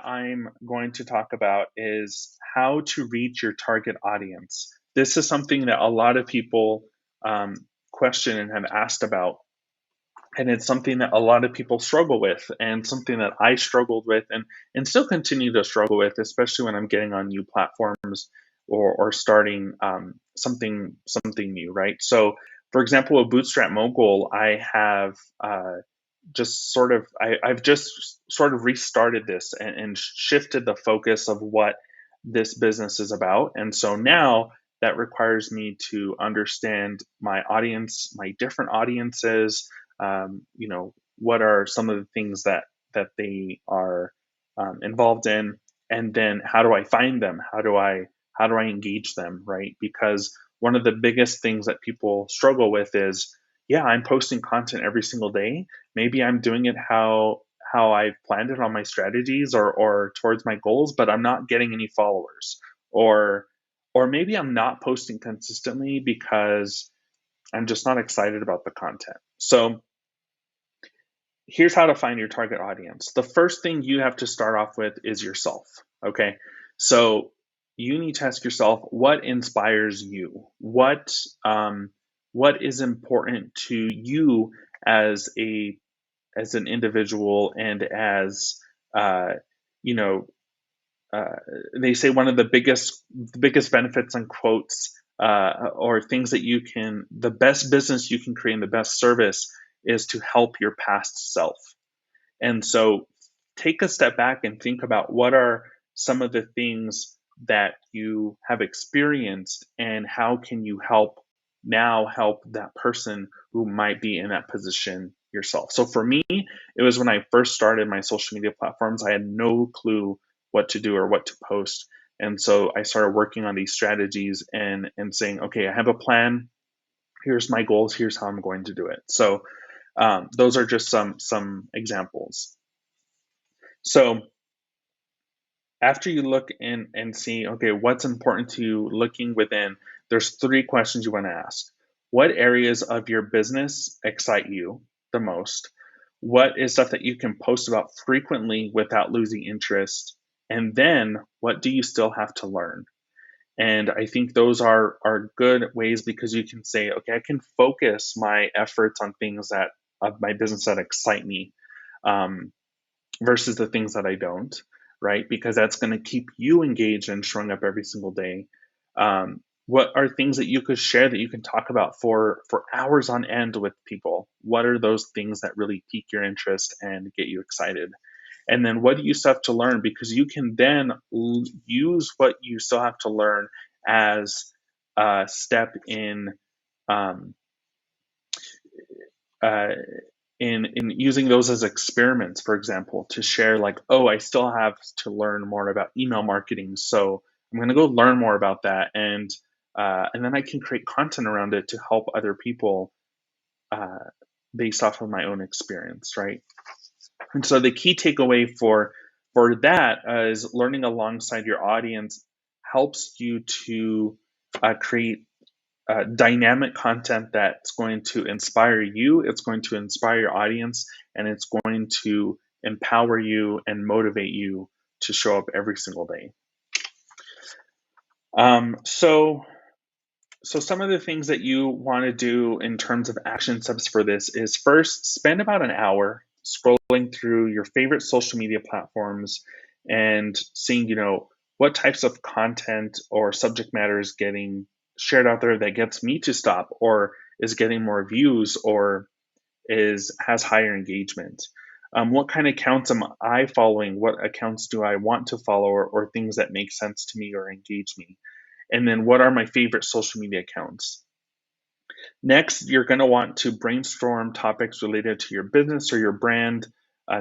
that I'm going to talk about is how to reach your target audience. This is something that a lot of people um, question and have asked about. And it's something that a lot of people struggle with, and something that I struggled with and still continue to struggle with, especially when I'm getting on new platforms or starting something new, right? So, for example, with Bootstrap Mogul, I have I've just sort of restarted this and shifted the focus of what this business is about. And so now that requires me to understand my audience, my different audiences, what are some of the things that they are involved in, and then how do I find them? How do I engage them, right? Because one of the biggest things that people struggle with is, yeah, I'm posting content every single day. Maybe I'm doing it how I've planned it on my strategies or towards my goals, but I'm not getting any followers. Or or maybe I'm not posting consistently because I'm just not excited about the content. So here's how to find your target audience. The first thing you have to start off with is yourself. Okay. So you need to ask yourself, what inspires you? What is important to you as an individual, and as uh, you know uh, they say one of the biggest benefits and quotes, or things that the best business you can create and the best service is to help your past self. And so take a step back and think about what are some of the things that you have experienced, and how can you help that person who might be in that position yourself. So for me, it was when I first started my social media platforms. I had no clue what to do or what to post. And so I started working on these strategies and saying, okay, I have a plan. Here's my goals. Here's how I'm going to do it. So those are just some examples. So after you look in and see, okay, what's important to you looking within, there's three questions you want to ask. What areas of your business excite you the most? What is stuff that you can post about frequently without losing interest? And then what do you still have to learn? And I think those are good ways, because you can say, okay, I can focus my efforts on things that of my business that excite me, um, versus the things that I don't, right? Because that's going to keep you engaged and showing up every single day. What are things that you could share that you can talk about for hours on end with people? What are those things that really pique your interest and get you excited? And then what do you still have to learn? Because you can then use what you still have to learn as a step um, uh, in using those as experiments, for example, to share, like, oh, I still have to learn more about email marketing, so I'm going to go learn more about that, and then I can create content around it to help other people, uh, based off of my own experience, right? And so the key takeaway for that is learning alongside your audience helps you to create dynamic content that's going to inspire you, it's going to inspire your audience, and it's going to empower you and motivate you to show up every single day. So some of the things that you want to do in terms of action steps for this is, first, spend about an hour scrolling through your favorite social media platforms and seeing, what types of content or subject matter is getting shared out there that gets me to stop, or is getting more views, or is has higher engagement. What kind of accounts am I following? What accounts do I want to follow, or things that make sense to me or engage me? And then what are my favorite social media accounts? Next, you're going to want to brainstorm topics related to your business or your brand,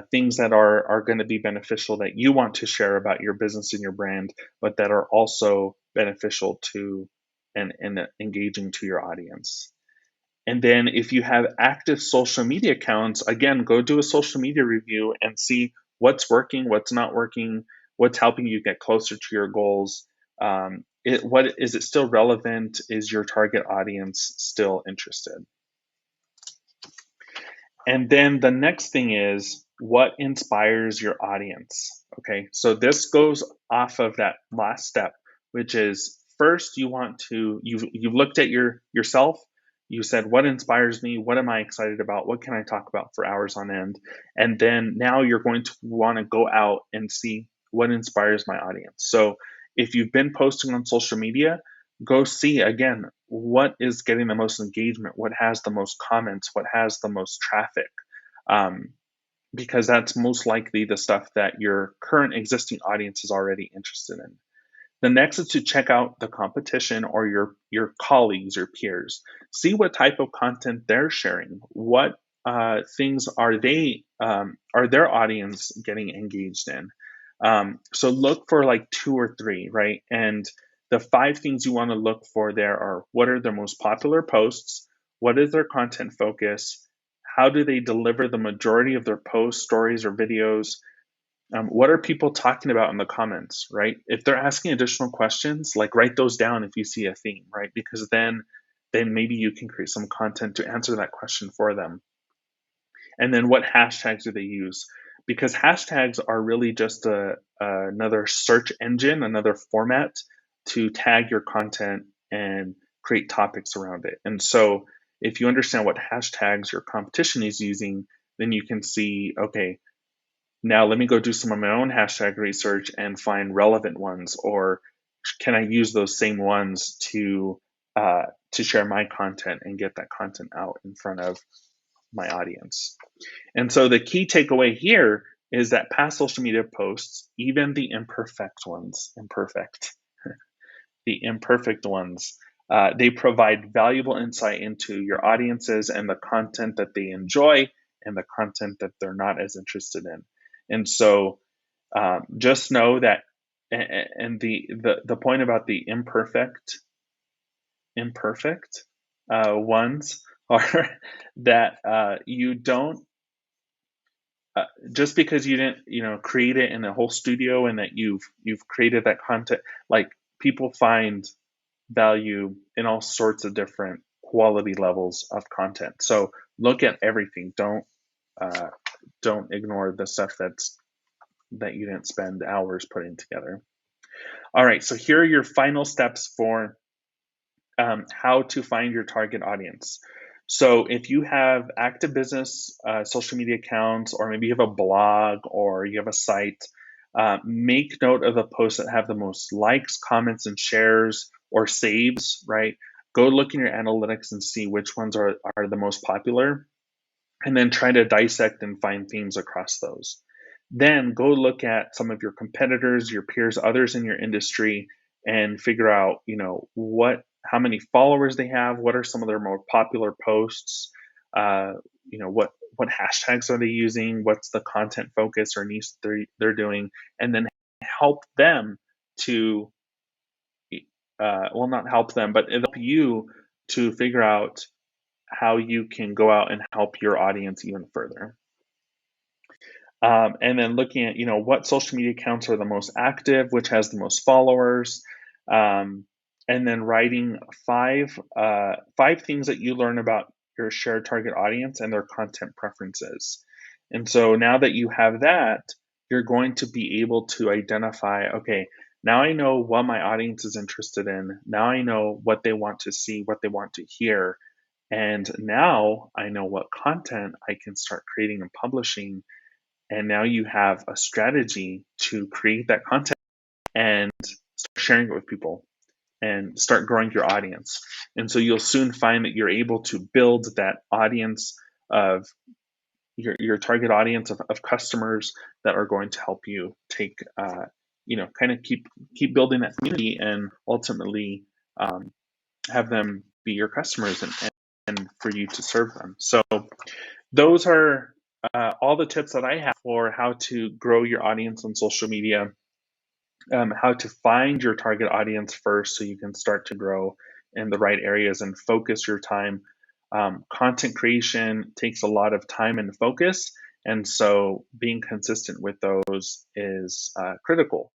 things that are going to be beneficial that you want to share about your business and your brand, but that are also beneficial to and engaging to your audience. And then if you have active social media accounts, again, go do a social media review and see what's working, what's not working, what's helping you get closer to your goals. What is it still relevant? Is your target audience still interested? And then the next thing is, what inspires your audience? Okay, so this goes off of that last step, which is first you want to you've looked at yourself. You said what inspires me, what am I excited about, what can I talk about for hours on end, and then now you're going to want to go out and see what inspires my audience. So if you've been posting on social media, go see again what is getting the most engagement, what has the most comments, what has the most traffic. Um, because that's most likely the stuff that your current existing audience is already interested in. The next is to check out the competition or your colleagues or peers. See what type of content they're sharing. What things are their audience getting engaged in? So look for like two or three, right? And the five things you want to look for there are what are their most popular posts? What is their content focus? How do they deliver the majority of their posts, stories, or videos? What are people talking about in the comments, right? If they're asking additional questions, like write those down if you see a theme, right? Because then maybe you can create some content to answer that question for them. And then what hashtags do they use? Because hashtags are really just another search engine, another format to tag your content and create topics around it. And so if you understand what hashtags your competition is using, then you can see, okay, now let me go do some of my own hashtag research and find relevant ones, or can I use those same ones to share my content and get that content out in front of my audience? And so the key takeaway here is that past social media posts, even the imperfect ones, they provide valuable insight into your audiences and the content that they enjoy and the content that they're not as interested in. And so just know that, and the point about the imperfect ones are that you don't just because you didn't create it in a whole studio and that you've created that content, like people find value in all sorts of different quality levels of content. So look at everything. Uh, don't ignore the stuff that you didn't spend hours putting together. All right, so here are your final steps for how to find your target audience. So if you have active business social media accounts, or maybe you have a blog or you have a site, make note of the posts that have the most likes, comments, and shares or saves, right? Go look in your analytics and see which ones are the most popular, and then try to dissect and find themes across those. Then go look at some of your competitors, your peers, others in your industry, and figure out, how many followers they have, what are some of their more popular posts, uh, what hashtags are they using, what's the content focus or niche they're doing, and then help them to, well, not help them, but help you to figure out how you can go out and help your audience even further. And then looking at, what social media accounts are the most active, which has the most followers, um, and then writing five things that you learn about your shared target audience and their content preferences. And so now that you have that, you're going to be able to identify, okay, now I know what my audience is interested in. Now I know what they want to see, what they want to hear. And now I know what content I can start creating and publishing. And now you have a strategy to create that content and start sharing it with people and start growing your audience. And so you'll soon find that you're able to build that audience of your target audience of customers that are going to help you take, kind of keep building that community and ultimately um, have them be your customers and for you to serve them. So those are all the tips that I have for how to grow your audience on social media, how to find your target audience first so you can start to grow in the right areas and focus your time. Content creation takes a lot of time and focus, and so being consistent with those is critical.